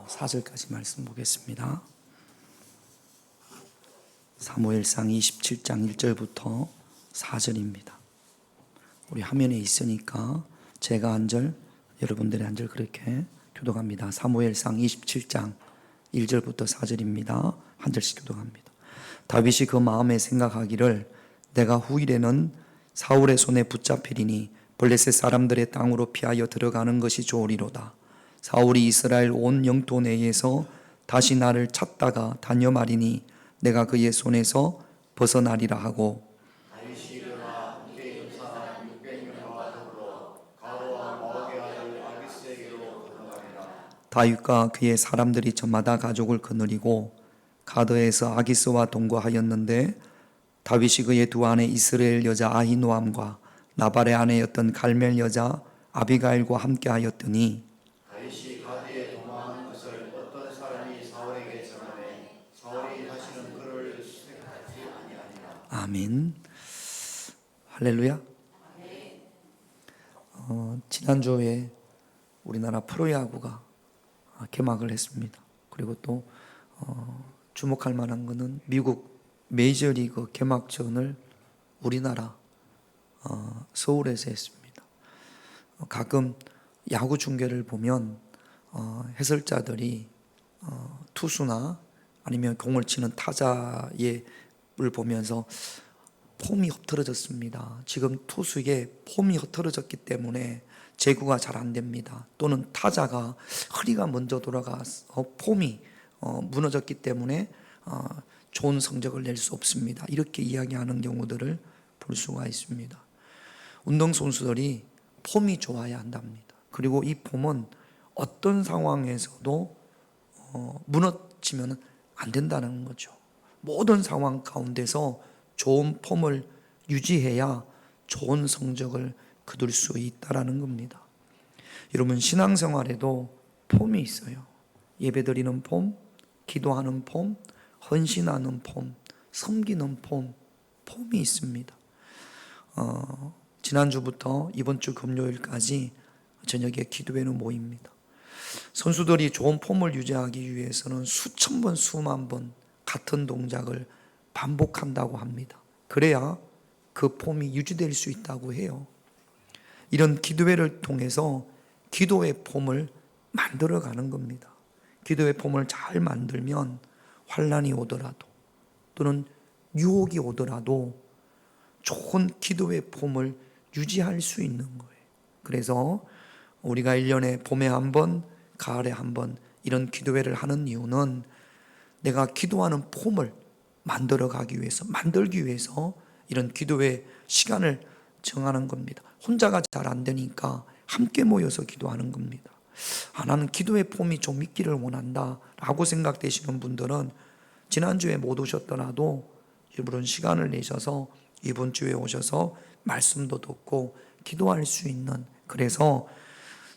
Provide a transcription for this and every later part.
4절까지 말씀 보겠습니다. 사무엘상 27장 1절부터 4절입니다. 우리 화면에 있으니까 제가 한 절, 여러분들이 한 절 그렇게 교독합니다. 사무엘상 27장 1절부터 4절입니다. 한 절씩 교독합니다. 다윗이 그 마음에 생각하기를 내가 후일에는 사울의 손에 붙잡히리니 블레셋 사람들의 땅으로 피하여 들어가는 것이 좋으리로다. 사울이 이스라엘 온 영토 내에서 다시 나를 찾다가 다녀 말이니 내가 그의 손에서 벗어나리라 하고, 다윗이 일어나 함께 용사한 600명과 더불어 가드와 마옥의 아들 아기스에게로 들어가니라. 다윗과 그의 사람들이 저마다 가족을 거느리고 가드에서 아기스와 동거하였는데 다윗이 그의 두 아내 이스라엘 여자 아히노암과 나발의 아내였던 갈멜 여자 아비가일과 함께 하였더니 다윗이 가드에 도망한 것을 어떤 사람이 사울에게 전하매 사울이 다시는 그를 수색하지 아니하니라. 아멘. 할렐루야. 지난주에 우리나라 프로야구가 개막을 했습니다. 그리고 또 주목할 만한 것은 미국 메이저리그 개막전을 우리나라 서울에서 했습니다. 가끔 야구 중계를 보면 해설자들이 투수나 아니면 공을 치는 타자의 을 보면서 폼이 흐트러졌습니다. 지금 투수의 폼이 흐트러졌기 때문에 제구가 잘 안 됩니다. 또는 타자가 허리가 먼저 돌아가서 폼이 무너졌기 때문에 좋은 성적을 낼 수 없습니다. 이렇게 이야기하는 경우들을 볼 수가 있습니다. 운동선수들이 폼이 좋아야 한답니다. 그리고 이 폼은 어떤 상황에서도 무너지면 안 된다는 거죠. 모든 상황 가운데서 좋은 폼을 유지해야 좋은 성적을 거둘 수 있다는 겁니다. 여러분, 신앙생활에도 폼이 있어요. 예배드리는 폼, 기도하는 폼, 헌신하는 폼, 섬기는 폼, 폼이 있습니다. 지난주부터 이번 주 금요일까지 저녁에 기도회는 모입니다. 선수들이 좋은 폼을 유지하기 위해서는 수천 번, 수만 번 같은 동작을 반복한다고 합니다. 그래야 그 폼이 유지될 수 있다고 해요. 이런 기도회를 통해서 기도의 폼을 만들어가는 겁니다. 기도의 폼을 잘 만들면 환난이 오더라도 또는 유혹이 오더라도 좋은 기도의 폼을 유지할 수 있는 거예요. 그래서 우리가 1년에 봄에 한 번, 가을에 한 번 이런 기도회를 하는 이유는 내가 기도하는 폼을 만들기 위해서 이런 기도회 시간을 정하는 겁니다. 혼자가 잘 안 되니까 함께 모여서 기도하는 겁니다. 나는 기도의 폼이 좀 있기를 원한다 라고 생각되시는 분들은 지난주에 못 오셨더라도 이런 시간을 내셔서 이번 주에 오셔서 말씀도 듣고 기도할 수 있는, 그래서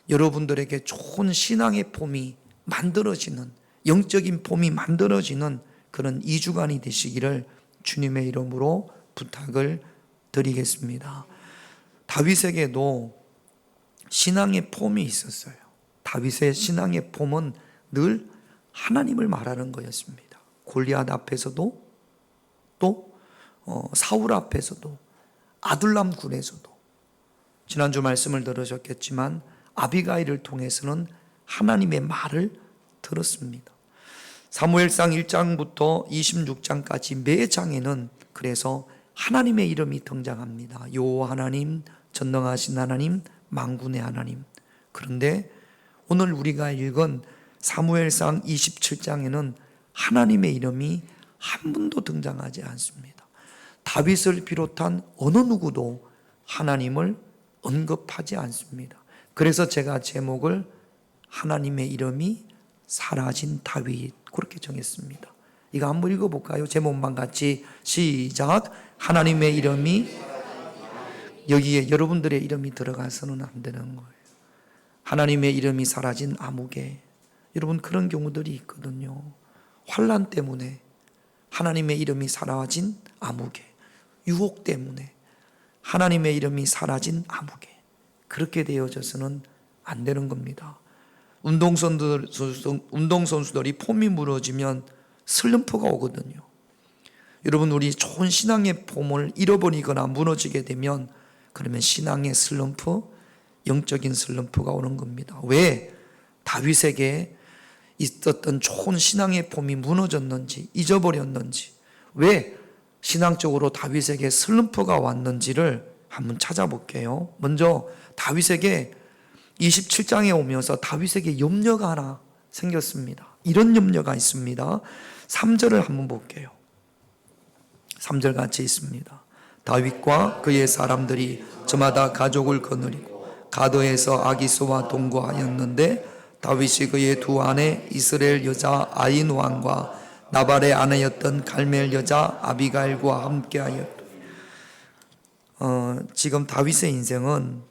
여러분들에게 좋은 신앙의 폼이 만들어지는, 영적인 폼이 만들어지는 그런 2주간이 되시기를 주님의 이름으로 부탁을 드리겠습니다. 다윗에게도 신앙의 폼이 있었어요. 다윗의 신앙의 폼은 늘 하나님을 말하는 거였습니다. 골리앗 앞에서도 또 사울 앞에서도 아둘람 굴에서도 지난주 말씀을 들으셨겠지만 아비가일을 통해서는 하나님의 말을 들었습니다. 사무엘상 1장부터 26장까지 매 장에는 그래서 하나님의 이름이 등장합니다. 여호와 하나님, 전능하신 하나님, 만군의 하나님. 그런데 오늘 우리가 읽은 사무엘상 27장에는 하나님의 이름이 한 분도 등장하지 않습니다. 다윗을 비롯한 어느 누구도 하나님을 언급하지 않습니다. 그래서 제가 제목을 하나님의 이름이 사라진 다윗 그렇게 정했습니다. 이거 한번 읽어볼까요? 제목만 같이 시작. 하나님의 이름이, 여기에 여러분들의 이름이 들어가서는 안 되는 거예요. 하나님의 이름이 사라진 아무개. 여러분, 그런 경우들이 있거든요. 환난 때문에 하나님의 이름이 사라진 아무개, 유혹 때문에 하나님의 이름이 사라진 아무개, 그렇게 되어져서는 안 되는 겁니다. 운동선수들이 폼이 무너지면 슬럼프가 오거든요. 여러분, 우리 좋은 신앙의 폼을 잃어버리거나 무너지게 되면 그러면 신앙의 슬럼프, 영적인 슬럼프가 오는 겁니다. 왜 다윗에게 있었던 좋은 신앙의 폼이 무너졌는지, 잊어버렸는지, 왜 신앙적으로 다윗에게 슬럼프가 왔는지를 한번 찾아볼게요. 먼저 다윗에게 27장에 오면서 다윗에게 염려가 하나 생겼습니다. 이런 염려가 있습니다. 3절을 한번 볼게요. 3절 같이 있습니다. 다윗과 그의 사람들이 저마다 가족을 거느리고 가드에서 아기스와 동거하였는데 다윗이 그의 두 아내 이스라엘 여자 아히노함과 나발의 아내였던 갈멜 여자 아비가일과 함께하였다. 지금 다윗의 인생은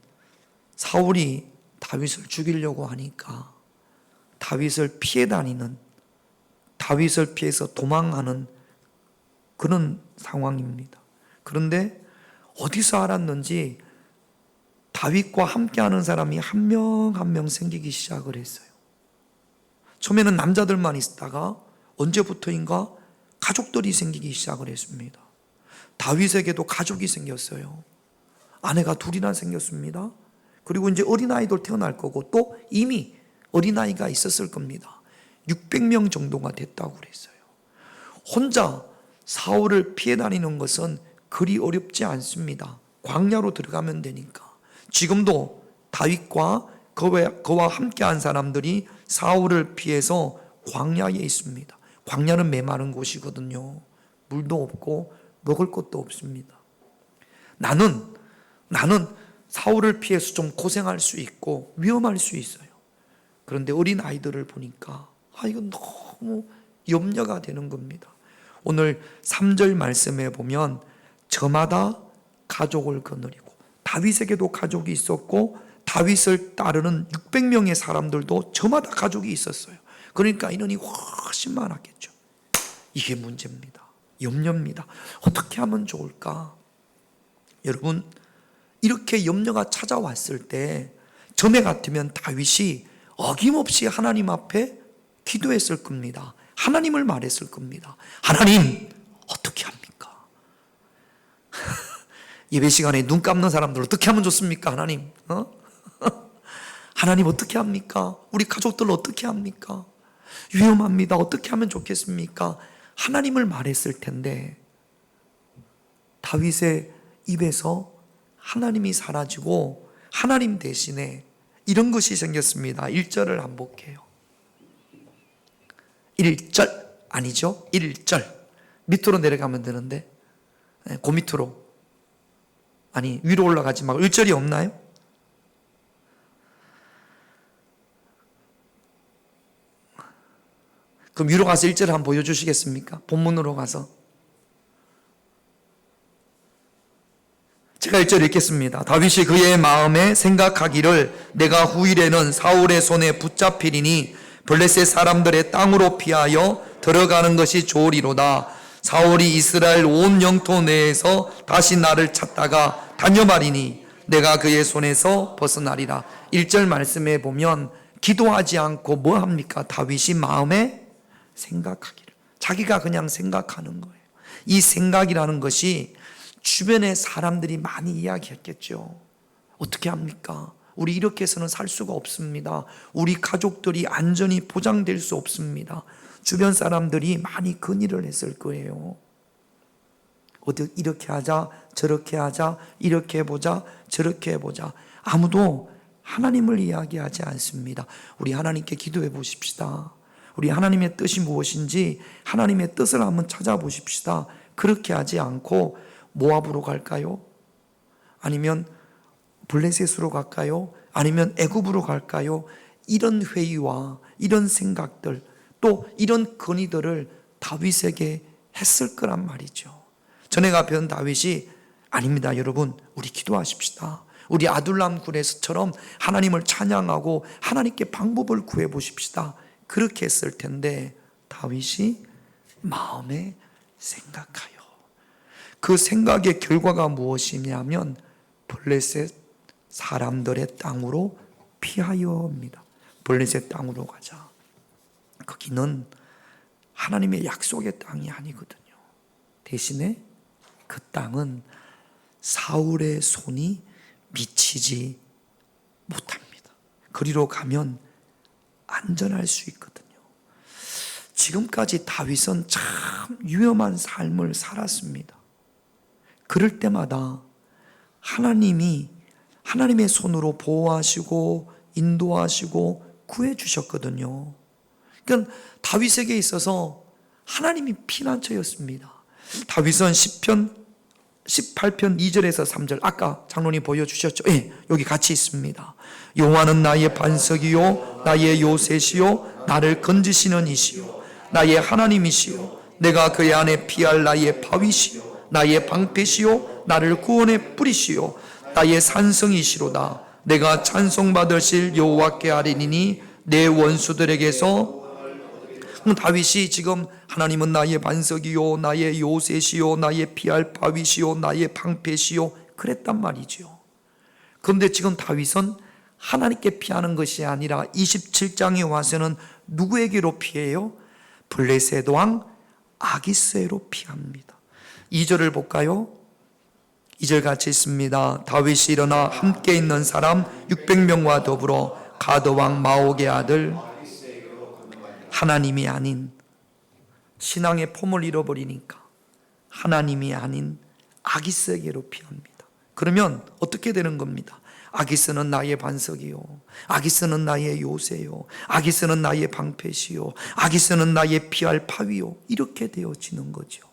사울이 다윗을 죽이려고 하니까 다윗을 피해 다니는, 다윗을 피해서 도망하는 그런 상황입니다. 그런데 어디서 알았는지 다윗과 함께하는 사람이 한 명 한 명 생기기 시작을 했어요. 처음에는 남자들만 있다가 언제부터인가 가족들이 생기기 시작을 했습니다. 다윗에게도 가족이 생겼어요. 아내가 둘이나 생겼습니다. 그리고 이제 어린아이들 태어날 거고 또 이미 어린아이가 있었을 겁니다. 600명 정도가 됐다고 그랬어요. 혼자 사울을 피해 다니는 것은 그리 어렵지 않습니다. 광야로 들어가면 되니까. 지금도 다윗과 그와 함께한 사람들이 사울을 피해서 광야에 있습니다. 광야는 메마른 곳이거든요. 물도 없고 먹을 것도 없습니다. 나는 사울을 피해서 좀 고생할 수 있고 위험할 수 있어요. 그런데 어린 아이들을 보니까 이건 너무 염려가 되는 겁니다. 오늘 3절 말씀에 보면 저마다 가족을 거느리고, 다윗에게도 가족이 있었고 다윗을 따르는 600명의 사람들도 저마다 가족이 있었어요. 그러니까 인원이 훨씬 많았겠죠. 이게 문제입니다. 염려입니다. 어떻게 하면 좋을까? 여러분, 이렇게 염려가 찾아왔을 때 전에 같으면 다윗이 어김없이 하나님 앞에 기도했을 겁니다. 하나님을 말했을 겁니다. 하나님, 어떻게 합니까? 예배 시간에 눈 감는 사람들 어떻게 하면 좋습니까? 하나님, 하나님 어떻게 합니까? 우리 가족들 어떻게 합니까? 위험합니다. 어떻게 하면 좋겠습니까? 하나님을 말했을 텐데 다윗의 입에서 하나님이 사라지고 하나님 대신에 이런 것이 생겼습니다. 1절을 한번 볼게요. 1절 아니죠? 1절 밑으로 내려가면 되는데 그 밑으로, 아니 위로 올라가지 말고 1절이 없나요? 그럼 위로 가서 1절 한번 보여주시겠습니까? 본문으로 가서 제가 1절 읽겠습니다. 다윗이 그의 마음에 생각하기를 내가 후일에는 사울의 손에 붙잡히리니 블레셋 사람들의 땅으로 피하여 들어가는 것이 좋으리로다. 사울이 이스라엘 온 영토 내에서 다시 나를 찾다가 다녀가리니 내가 그의 손에서 벗어나리라. 1절 말씀에 보면 기도하지 않고 뭐 합니까? 다윗이 마음에 생각하기를, 자기가 그냥 생각하는 거예요. 이 생각이라는 것이 주변의 사람들이 많이 이야기했겠죠. 어떻게 합니까? 우리 이렇게 해서는 살 수가 없습니다. 우리 가족들이 안전이 보장될 수 없습니다. 주변 사람들이 많이 건의를 했을 거예요. 어디 이렇게 하자, 저렇게 하자, 이렇게 해보자, 저렇게 해보자. 아무도 하나님을 이야기하지 않습니다. 우리 하나님께 기도해 보십시다. 우리 하나님의 뜻이 무엇인지 하나님의 뜻을 한번 찾아보십시다. 그렇게 하지 않고 모압으로 갈까요? 아니면 블레셋으로 갈까요? 아니면 애굽으로 갈까요? 이런 회의와 이런 생각들, 또 이런 건의들을 다윗에게 했을 거란 말이죠. 전에가 배운 다윗이 아닙니다. 여러분, 우리 기도하십시다. 우리 아둘람 굴에서처럼 하나님을 찬양하고 하나님께 방법을 구해 보십시다. 그렇게 했을 텐데 다윗이 마음에 생각하여, 그 생각의 결과가 무엇이냐면 블레셋 사람들의 땅으로 피하여입니다. 블레셋 땅으로 가자. 거기는 하나님의 약속의 땅이 아니거든요. 대신에 그 땅은 사울의 손이 미치지 못합니다. 그리로 가면 안전할 수 있거든요. 지금까지 다윗은 참 위험한 삶을 살았습니다. 그럴 때마다 하나님의 손으로 보호하시고 인도하시고 구해주셨거든요. 그러니까 다윗에게 있어서 하나님이 피난처였습니다. 다윗은 시편 18편 2절에서 3절, 아까 장로님 보여주셨죠? 예, 여기 같이 있습니다. 여호와는 나의 반석이요 나의 요새시요 나를 건지시는 이시요 나의 하나님이시요 내가 그의 안에 피할 나의 바위시요 나의 방패시요 나를 구원의 뿌리시요 나의 산성이시로다. 내가 찬송받으실 여호와께 아뢰니니 내 원수들에게서. 다윗이 지금 하나님은 나의 반석이요 나의 요새시요 나의 피할 바위시요 나의 방패시요 그랬단 말이죠. 그런데 지금 다윗은 하나님께 피하는 것이 아니라 27장에 와서는 누구에게로 피해요? 블레셋 왕 아기스에로 피합니다. 2절을 볼까요? 2절 같이 있습니다. 다윗이 일어나 함께 있는 사람 600명과 더불어 가드 왕 마옥의 아들 하나님이 아닌, 신앙의 폼을 잃어버리니까 하나님이 아닌 아기스에게로 피합니다. 그러면 어떻게 되는 겁니다? 아기스는 나의 반석이요 아기스는 나의 요새요 아기스는 나의 방패시요 아기스는 나의 피할 바위요 이렇게 되어지는 거죠.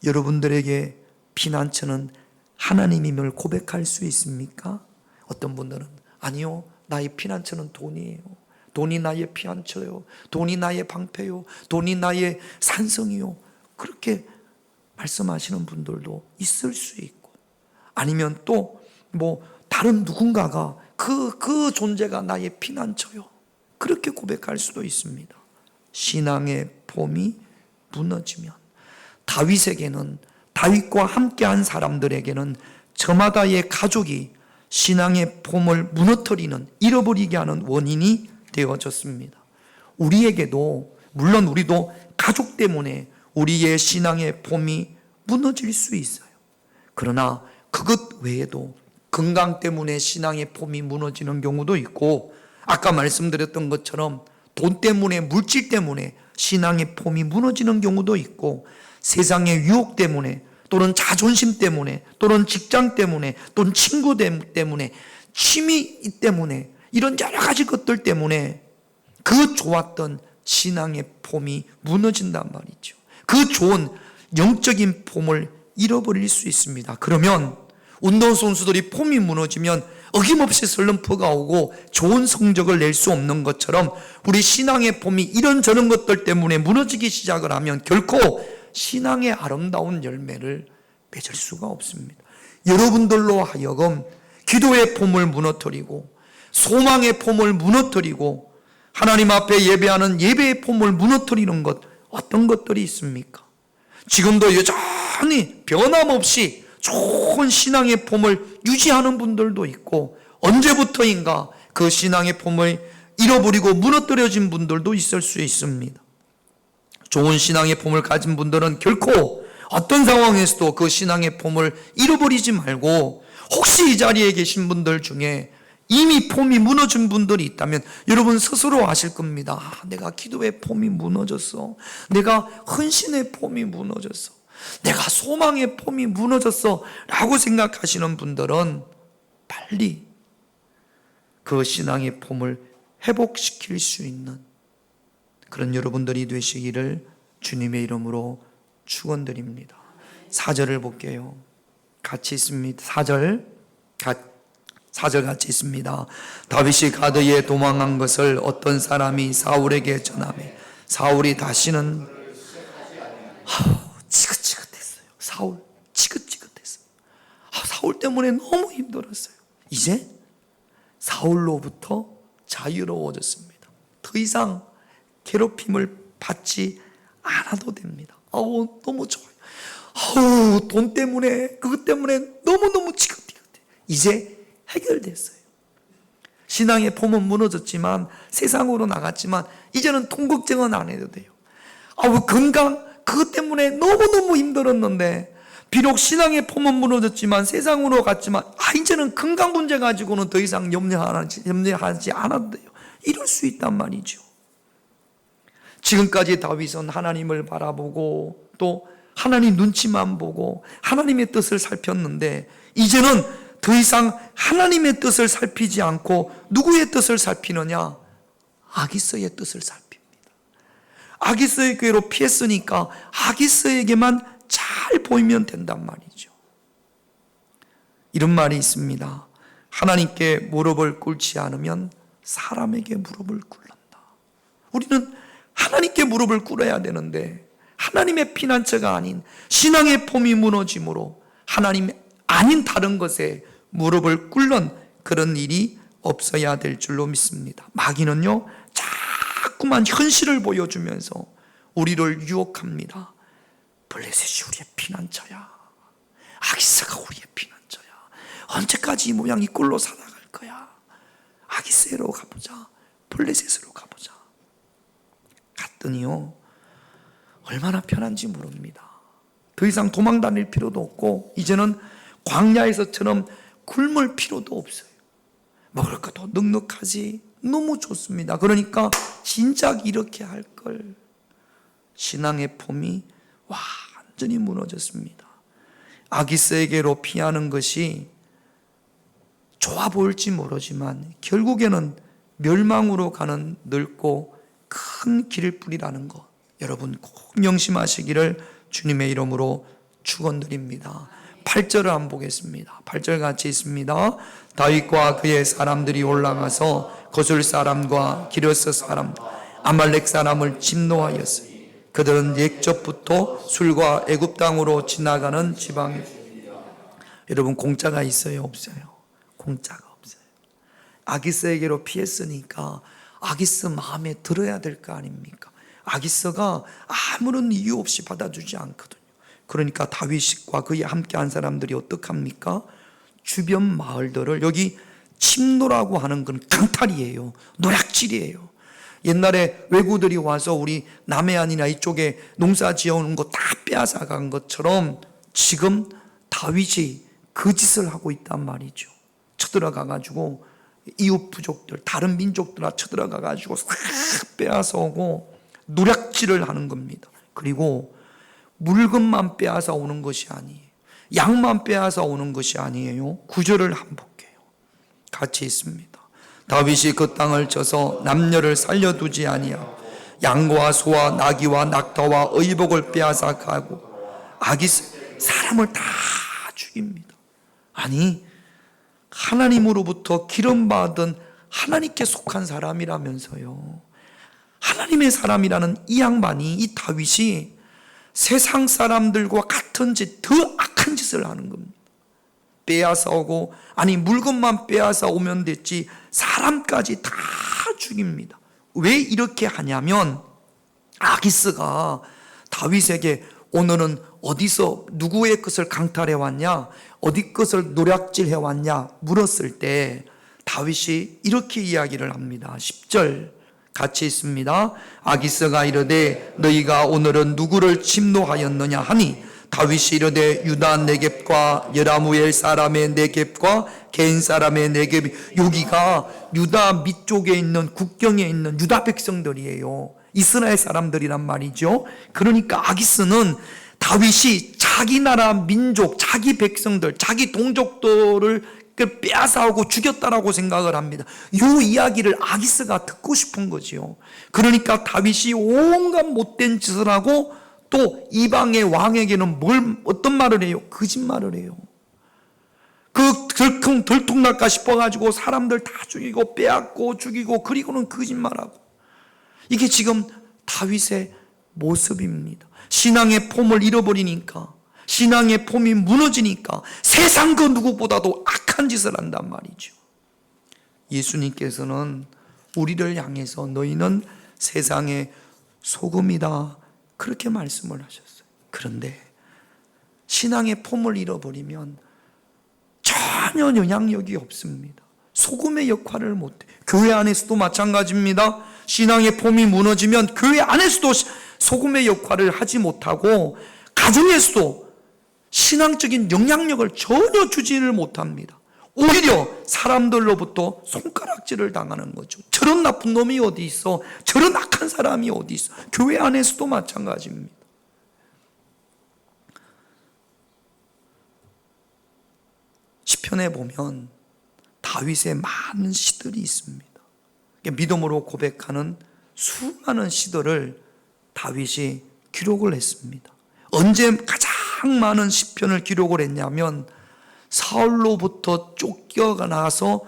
여러분들에게 피난처는 하나님임을 고백할 수 있습니까? 어떤 분들은 아니요 나의 피난처는 돈이에요, 돈이 나의 피난처요, 돈이 나의 방패요, 돈이 나의 산성이요, 그렇게 말씀하시는 분들도 있을 수 있고, 아니면 또 다른 누군가가 그 존재가 나의 피난처요 그렇게 고백할 수도 있습니다. 신앙의 폼이 무너지면 다윗에게는, 다윗과 함께한 사람들에게는 저마다의 가족이 신앙의 폼을 무너뜨리는, 잃어버리게 하는 원인이 되어졌습니다. 우리에게도, 물론 우리도 가족 때문에 우리의 신앙의 폼이 무너질 수 있어요. 그러나 그것 외에도 건강 때문에 신앙의 폼이 무너지는 경우도 있고, 아까 말씀드렸던 것처럼 돈 때문에, 물질 때문에 신앙의 폼이 무너지는 경우도 있고, 세상의 유혹 때문에, 또는 자존심 때문에, 또는 직장 때문에, 또는 친구 때문에, 취미 때문에, 이런 여러 가지 것들 때문에 그 좋았던 신앙의 폼이 무너진단 말이죠. 그 좋은 영적인 폼을 잃어버릴 수 있습니다. 그러면 운동선수들이 폼이 무너지면 어김없이 슬럼프가 오고 좋은 성적을 낼 수 없는 것처럼 우리 신앙의 폼이 이런저런 것들 때문에 무너지기 시작을 하면 결코 신앙의 아름다운 열매를 맺을 수가 없습니다. 여러분들로 하여금 기도의 폼을 무너뜨리고 소망의 폼을 무너뜨리고 하나님 앞에 예배하는 예배의 폼을 무너뜨리는 것, 어떤 것들이 있습니까? 지금도 여전히 변함없이 좋은 신앙의 폼을 유지하는 분들도 있고, 언제부터인가 그 신앙의 폼을 잃어버리고 무너뜨려진 분들도 있을 수 있습니다. 좋은 신앙의 폼을 가진 분들은 결코 어떤 상황에서도 그 신앙의 폼을 잃어버리지 말고, 혹시 이 자리에 계신 분들 중에 이미 폼이 무너진 분들이 있다면 여러분 스스로 아실 겁니다. 내가 기도의 폼이 무너졌어, 내가 헌신의 폼이 무너졌어, 내가 소망의 폼이 무너졌어 라고 생각하시는 분들은 빨리 그 신앙의 폼을 회복시킬 수 있는 그런 여러분들이 되시기를 주님의 이름으로 축원드립니다. 4절을 볼게요. 같이 있습니다. 4절 같이 있습니다. 다윗이 가드에 도망한 것을 어떤 사람이 사울에게 전하매 사울이 다시는 지긋지긋했어요. 사울 지긋지긋했어요. 사울 때문에 너무 힘들었어요. 이제 사울로부터 자유로워졌습니다. 더 이상 괴롭힘을 받지 않아도 됩니다. 너무 좋아요. 돈 때문에, 그것 때문에 너무너무 지긋지긋해. 이제 해결됐어요. 신앙의 폼은 무너졌지만 세상으로 나갔지만 이제는 돈 걱정은 안 해도 돼요. 건강 그것 때문에 너무너무 힘들었는데 비록 신앙의 폼은 무너졌지만 세상으로 갔지만 이제는 건강 문제 가지고는 더 이상 염려하지 않아도 돼요. 이럴 수 있단 말이죠. 지금까지 다윗은 하나님을 바라보고 또 하나님 눈치만 보고 하나님의 뜻을 살폈는데 이제는 더 이상 하나님의 뜻을 살피지 않고 누구의 뜻을 살피느냐? 아기스의 뜻을 살핍니다. 아기스의 꾀로 피했으니까 아기스에게만 잘 보이면 된단 말이죠. 이런 말이 있습니다. 하나님께 무릎을 꿇지 않으면 사람에게 무릎을 꿇는다. 우리는 하나님께 무릎을 꿇어야 되는데 하나님의 피난처가 아닌 신앙의 폼이 무너짐으로 하나님 아닌 다른 것에 무릎을 꿇는 그런 일이 없어야 될 줄로 믿습니다. 마귀는요 자꾸만 현실을 보여주면서 우리를 유혹합니다. 블레셋이 우리의 피난처야. 아기스가 우리의 피난처야. 언제까지 이 모양 이 꼴로 살아갈 거야. 아기스로 가보자. 블레셋으로 가보자. 갔더니요 얼마나 편한지 모릅니다. 더 이상 도망 다닐 필요도 없고 이제는 광야에서처럼 굶을 필요도 없어요. 먹을 것도 넉넉하지. 너무 좋습니다. 그러니까 진작 이렇게 할 걸. 신앙의 폼이 완전히 무너졌습니다. 아기스에게로 피하는 것이 좋아 보일지 모르지만 결국에는 멸망으로 가는 넓고 큰 길을 뿌리라는 것 여러분 꼭 명심하시기를 주님의 이름으로 축원드립니다. 8절을 한번 보겠습니다. 8절 같이 있습니다. 다윗과 그의 사람들이 올라가서 거술 사람과 기르스 사람 아말렉 사람을 침노하였으니 그들은 옛적부터 술과 애굽 땅으로 지나가는 지방에 여러분 공짜가 있어요 없어요? 공짜가 없어요. 아기스에게로 피했으니까 아기스 마음에 들어야 될 거 아닙니까? 아기스가 아무런 이유 없이 받아주지 않거든요. 그러니까 다윗과 그에 함께한 사람들이 어떡합니까? 주변 마을들을 여기 침노라고 하는 건 강탈이에요. 노략질이에요. 옛날에 왜구들이 와서 우리 남해안이나 이쪽에 농사 지어오는 거 다 빼앗아 간 것처럼 지금 다윗이 그 짓을 하고 있단 말이죠. 쳐들어가 가지고 이웃 부족들 다른 민족들아 쳐들어가 가지고 싹 빼앗아 오고 노략질을 하는 겁니다. 그리고 물건만 빼앗아 오는 것이 아니에요. 양만 빼앗아 오는 것이 아니에요. 9절을 한번 볼게요. 같이 있습니다. 다윗이 그 땅을 쳐서 남녀를 살려두지 아니하고 양과 소와 나귀와 낙타와 의복을 빼앗아 가고 아기스 사람을 다 죽입니다. 아니 하나님으로부터 기름받은 하나님께 속한 사람이라면서요. 하나님의 사람이라는 이 양반이 이 다윗이 세상 사람들과 같은 짓, 더 악한 짓을 하는 겁니다. 빼앗아 오고 아니 물건만 빼앗아 오면 됐지 사람까지 다 죽입니다. 왜 이렇게 하냐면 아기스가 다윗에게 오늘은 어디서 누구의 것을 강탈해 왔냐 어디 것을 노략질해 왔냐 물었을 때 다윗이 이렇게 이야기를 합니다. 10절 같이 있습니다. 아기스가 이르되 너희가 오늘은 누구를 침노하였느냐 하니 다윗이 이르되 유다 네겝과 여라무엘 사람의 네겝과 겐 사람의 네겝이 여기가 유다 밑쪽에 있는 국경에 있는 유다 백성들이에요. 이스라엘 사람들이란 말이죠. 그러니까 아기스는 다윗이 자기 나라 민족 자기 백성들 자기 동족들을 빼앗아오고 죽였다라고 생각을 합니다. 이 이야기를 아기스가 듣고 싶은 거지요. 그러니까 다윗이 온갖 못된 짓을 하고 또 이방의 왕에게는 어떤 말을 해요? 거짓말을 해요. 그 들통날까 싶어가지고 사람들 다 죽이고 빼앗고 죽이고 그리고는 거짓말하고 이게 지금 다윗의 모습입니다. 신앙의 폼을 잃어버리니까 신앙의 폼이 무너지니까 세상 그 누구보다도 악한 짓을 한단 말이죠. 예수님께서는 우리를 향해서 너희는 세상의 소금이다 그렇게 말씀을 하셨어요. 그런데 신앙의 폼을 잃어버리면 전혀 영향력이 없습니다. 소금의 역할을 못해. 교회 안에서도 마찬가지입니다. 신앙의 폼이 무너지면 교회 안에서도 소금의 역할을 하지 못하고 가정에서도 신앙적인 영향력을 전혀 주지를 못합니다. 오히려 사람들로부터 손가락질을 당하는 거죠. 저런 나쁜 놈이 어디 있어? 저런 악한 사람이 어디 있어? 교회 안에서도 마찬가지입니다. 시편에 보면 다윗의 많은 시들이 있습니다. 믿음으로 고백하는 수많은 시들을 다윗이 기록을 했습니다. 언제 가장 많은 시편을 기록을 했냐면 사울로부터 쫓겨나서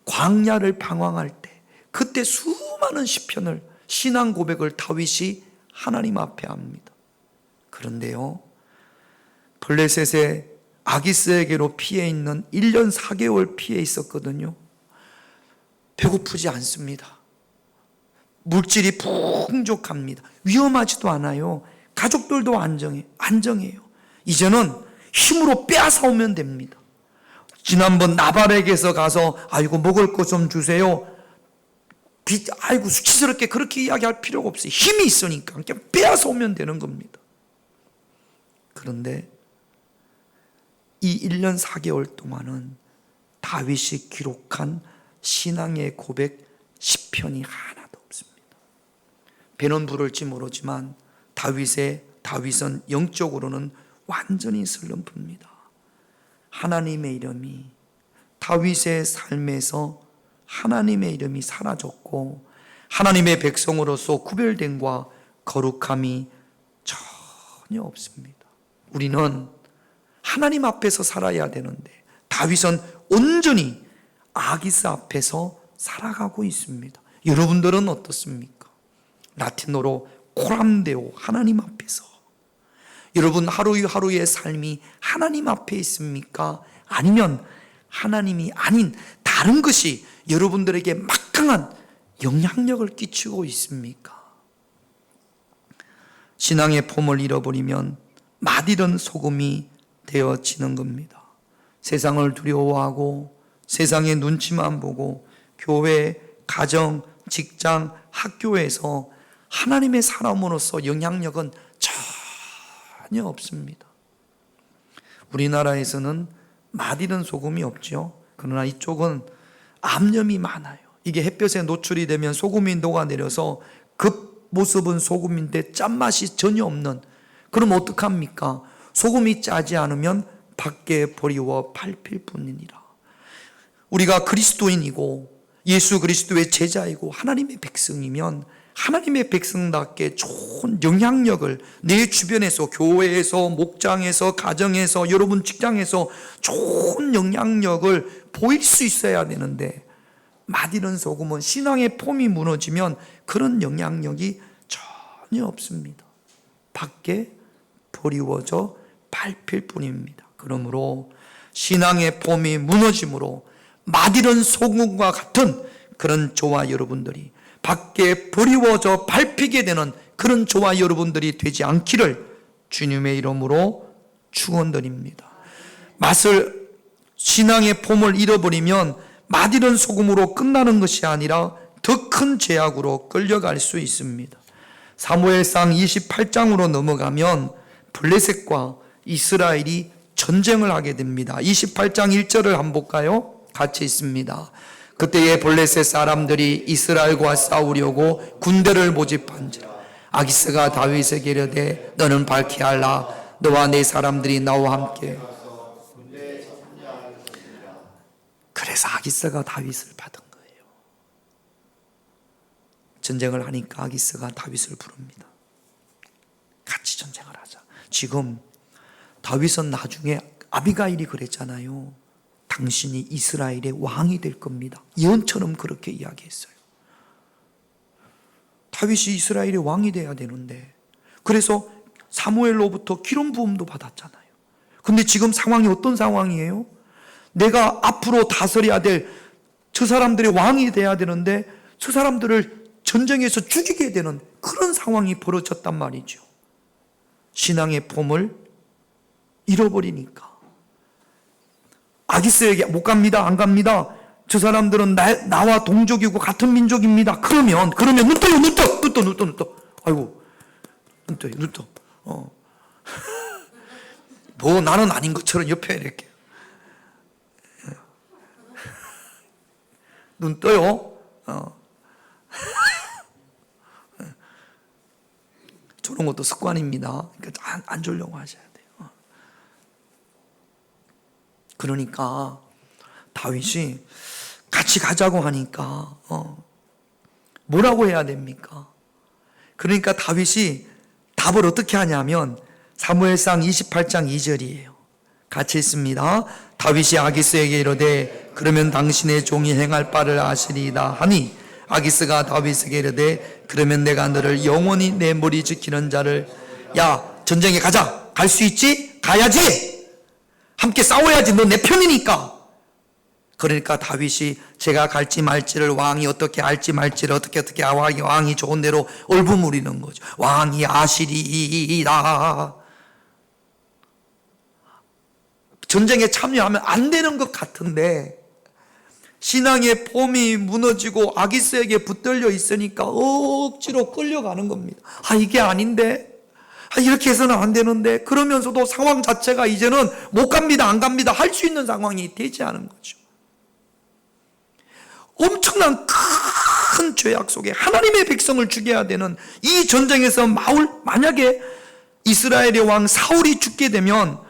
광야를 방황할 때, 그때 수많은 시편을, 신앙 고백을 다윗이 하나님 앞에 합니다. 그런데요, 블레셋의 아기스에게로 피해 있는 1년 4개월 피해 있었거든요. 배고프지 않습니다. 물질이 풍족합니다. 위험하지도 않아요. 가족들도 안정해요. 이제는 힘으로 빼앗아오면 됩니다. 지난번 나발에게서 가서 아이고 먹을 것 좀 주세요. 아이고 수치스럽게 그렇게 이야기할 필요가 없어요. 힘이 있으니까 그냥 빼앗아오면 되는 겁니다. 그런데 이 1년 4개월 동안은 다윗이 기록한 신앙의 고백 시편이 하나도 없습니다. 배는 부를지 모르지만 다윗은 영적으로는 완전히 슬럼프입니다. 하나님의 이름이, 다윗의 삶에서 하나님의 이름이 사라졌고 하나님의 백성으로서 구별됨과 거룩함이 전혀 없습니다. 우리는 하나님 앞에서 살아야 되는데 다윗은 온전히 아기스 앞에서 살아가고 있습니다. 여러분들은 어떻습니까? 라틴어로 코람데오, 하나님 앞에서. 여러분 하루하루의 삶이 하나님 앞에 있습니까? 아니면 하나님이 아닌 다른 것이 여러분들에게 막강한 영향력을 끼치고 있습니까? 신앙의 폼을 잃어버리면 맛이든 소금이 되어지는 겁니다. 세상을 두려워하고 세상의 눈치만 보고 교회, 가정, 직장, 학교에서 하나님의 사람으로서 영향력은 전혀 없습니다. 우리나라에서는 맛이든 소금이 없죠. 그러나 이쪽은 암염이 많아요. 이게 햇볕에 노출이 되면 소금이 녹아내려서 그 모습은 소금인데 짠맛이 전혀 없는, 그럼 어떡합니까? 소금이 짜지 않으면 밖에 버리워 밟힐 뿐이니라. 우리가 그리스도인이고 예수 그리스도의 제자이고 하나님의 백성이면 하나님의 백성답게 좋은 영향력을 내 주변에서, 교회에서, 목장에서, 가정에서, 여러분 직장에서 좋은 영향력을 보일 수 있어야 되는데 맛이든 소금은 신앙의 폼이 무너지면 그런 영향력이 전혀 없습니다. 밖에 버리워져 밟힐 뿐입니다. 그러므로 신앙의 폼이 무너짐으로 맛이든 소금과 같은 그런 저와 여러분들이 밖에 버리워져 밟히게 되는 그런 저와 여러분들이 되지 않기를 주님의 이름으로 축원드립니다. 신앙의 폼을 잃어버리면 맛이든 소금으로 끝나는 것이 아니라 더 큰 죄악으로 끌려갈 수 있습니다. 사무엘상 28장으로 넘어가면 블레셋과 이스라엘이 전쟁을 하게 됩니다. 28장 1절을 한번 볼까요? 같이 있습니다. 그때에 블레셋 사람들이 이스라엘과 싸우려고 군대를 모집한지라 아기스가 다윗에게 이르되 너는 밝히 알라 너와 네 사람들이 나와 함께. 그래서 아기스가 다윗을 받은 거예요. 전쟁을 하니까 아기스가 다윗을 부릅니다. 같이 전쟁을 하자. 지금 다윗은 나중에 아비가일이 그랬잖아요. 당신이 이스라엘의 왕이 될 겁니다. 예언처럼 그렇게 이야기했어요. 다윗이 이스라엘의 왕이 돼야 되는데, 그래서 사무엘로부터 기름 부음도 받았잖아요. 근데 지금 상황이 어떤 상황이에요? 내가 앞으로 다스려야 될 저 사람들의 왕이 돼야 되는데 저 사람들을 전쟁에서 죽이게 되는 그런 상황이 벌어졌단 말이죠. 신앙의 폼을 잃어버리니까 아기스에게 못 갑니다, 안 갑니다. 저 사람들은 나와 동족이고 같은 민족입니다. 그러면 눈 떠요. 아이고, 눈 떠. 뭐 나는 아닌 것처럼 옆에 이렇게 눈 떠요. 저런 것도 습관입니다. 그러니까 안 졸려고 하셔야 돼요. 그러니까 다윗이 같이 가자고 하니까 뭐라고 해야 됩니까? 그러니까 다윗이 답을 어떻게 하냐면 사무엘상 28장 2절이에요. 같이 읽습니다. 다윗이 아기스에게 이르되 그러면 당신의 종이 행할 바를 아시리이다 하니 아기스가 다윗에게 이르되 그러면 내가 너를 영원히 내 머리 지키는 자를 야 전쟁에 가자. 갈 수 있지? 가야지. 함께 싸워야지. 너 내 편이니까. 그러니까 다윗이 제가 갈지 말지를 왕이 어떻게 알지 말지를 어떻게 왕이 좋은 대로 얼버무리는 거죠. 왕이 아시리이다. 전쟁에 참여하면 안 되는 것 같은데 신앙의 폼이 무너지고 아기스에게 붙들려 있으니까 억지로 끌려가는 겁니다. 이게 아닌데, 이렇게 해서는 안 되는데, 그러면서도 상황 자체가 이제는 못 갑니다, 안 갑니다 할 수 있는 상황이 되지 않은 거죠. 엄청난 큰 죄악 속에 하나님의 백성을 죽여야 되는 이 전쟁에서 만약에 이스라엘의 왕 사울이 죽게 되면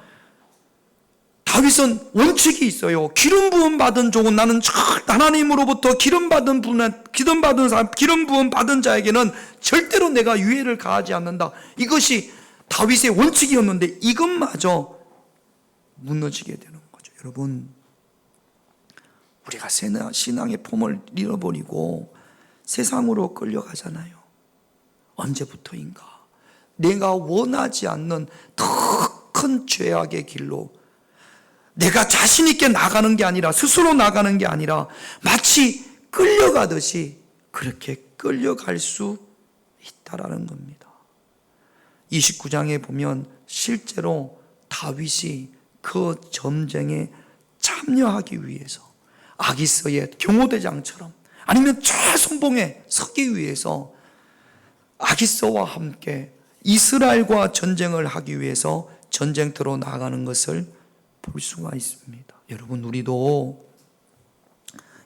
다윗은 원칙이 있어요. 기름 부음 받은 종은 나는 하나님으로부터 기름 부음 받은 자에게는 절대로 내가 유해를 가하지 않는다. 이것이 다윗의 원칙이었는데 이것마저 무너지게 되는 거죠. 여러분, 우리가 신앙의 폼을 잃어버리고 세상으로 끌려가잖아요. 언제부터인가? 내가 원하지 않는 더 큰 죄악의 길로 내가 자신 있게 나가는 게 아니라 스스로 나가는 게 아니라 마치 끌려가듯이 그렇게 끌려갈 수 있다라는 겁니다. 29장에 보면 실제로 다윗이 그 전쟁에 참여하기 위해서 아기스의 경호대장처럼 아니면 최선봉에 서기 위해서 아기스와 함께 이스라엘과 전쟁을 하기 위해서 전쟁터로 나가는 것을 볼 수가 있습니다. 여러분, 우리도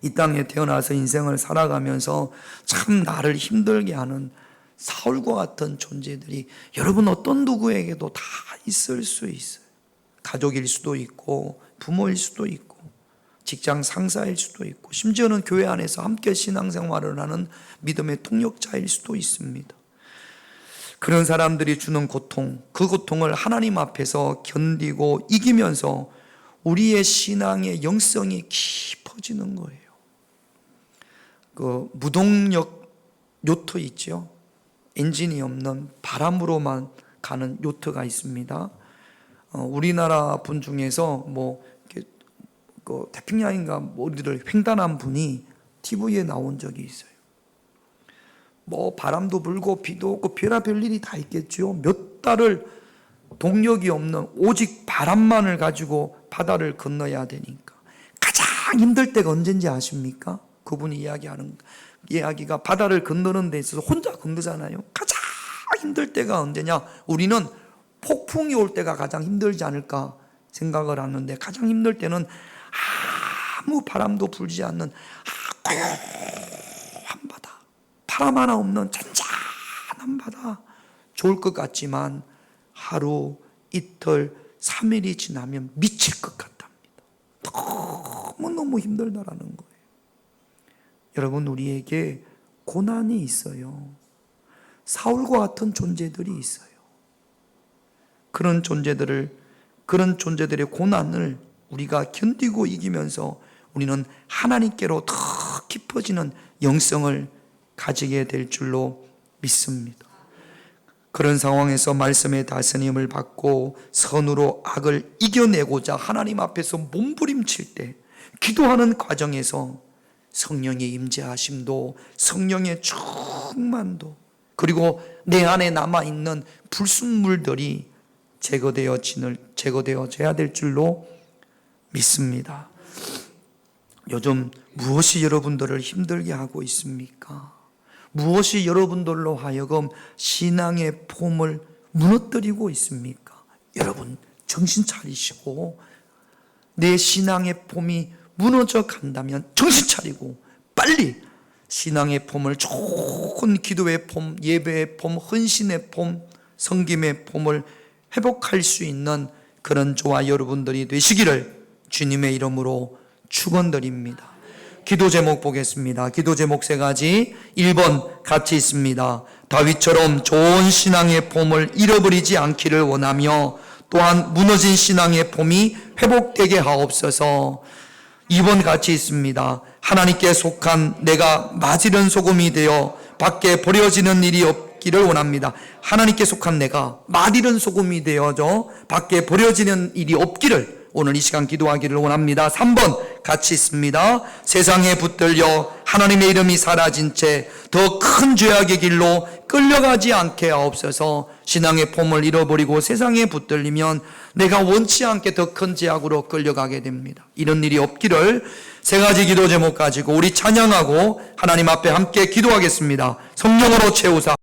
이 땅에 태어나서 인생을 살아가면서 참 나를 힘들게 하는 사울과 같은 존재들이 여러분 어떤 누구에게도 다 있을 수 있어요. 가족일 수도 있고 부모일 수도 있고 직장 상사일 수도 있고 심지어는 교회 안에서 함께 신앙생활을 하는 믿음의 동역자일 수도 있습니다. 그런 사람들이 주는 고통, 그 고통을 하나님 앞에서 견디고 이기면서 우리의 신앙의 영성이 깊어지는 거예요. 그 무동력 요트 있죠. 엔진이 없는 바람으로만 가는 요트가 있습니다. 우리나라 분 중에서 그 태평양인가 어디를 횡단한 분이 TV에 나온 적이 있어요. 바람도 불고 비도 오고 별의별 일이 다 있겠죠. 몇 달을 동력이 없는 오직 바람만을 가지고 바다를 건너야 되니까 가장 힘들 때가 언제인지 아십니까? 그분이 이야기가 바다를 건너는 데 있어서 혼자 건너잖아요. 가장 힘들 때가 언제냐? 우리는 폭풍이 올 때가 가장 힘들지 않을까 생각을 하는데 가장 힘들 때는 아무 바람도 불지 않는 고요한 바다, 바람 하나 없는 잔잔한 바다 좋을 것 같지만 하루, 이틀, 3일이 지나면 미칠 것 같답니다. 너무너무 힘들다라는 거예요. 여러분, 우리에게 고난이 있어요. 사울과 같은 존재들이 있어요. 그런 존재들의 고난을 우리가 견디고 이기면서 우리는 하나님께로 더 깊어지는 영성을 가지게 될 줄로 믿습니다. 그런 상황에서 말씀의 다스림을 받고 선으로 악을 이겨내고자 하나님 앞에서 몸부림칠 때 기도하는 과정에서 성령의 임재하심도 성령의 충만도 그리고 내 안에 남아있는 불순물들이 제거되어져야 될 줄로 믿습니다. 요즘 무엇이 여러분들을 힘들게 하고 있습니까? 무엇이 여러분들로 하여금 신앙의 폼을 무너뜨리고 있습니까? 여러분 정신 차리시고 내 신앙의 폼이 무너져 간다면 정신 차리고 빨리 신앙의 폼을, 좋은 기도의 폼, 예배의 폼, 헌신의 폼, 섬김의 폼을 회복할 수 있는 그런 저와 여러분들이 되시기를 주님의 이름으로 축원드립니다. 기도 제목 보겠습니다. 기도 제목 3가지. 1번 같이 있습니다. 다윗처럼 좋은 신앙의 폼을 잃어버리지 않기를 원하며 또한 무너진 신앙의 폼이 회복되게 하옵소서. 2번 같이 있습니다. 하나님께 속한 내가 맞이른 소금이 되어 밖에 버려지는 일이 없기를 원합니다. 하나님께 속한 내가 맞이른 소금이 되어져 밖에 버려지는 일이 없기를 오늘 이 시간 기도하기를 원합니다. 3번 같이 있습니다. 세상에 붙들려 하나님의 이름이 사라진 채 더 큰 죄악의 길로 끌려가지 않게 하옵소서. 신앙의 폼을 잃어버리고 세상에 붙들리면 내가 원치 않게 더 큰 죄악으로 끌려가게 됩니다. 이런 일이 없기를 3가지 기도 제목 가지고 우리 찬양하고 하나님 앞에 함께 기도하겠습니다. 성령으로 채우사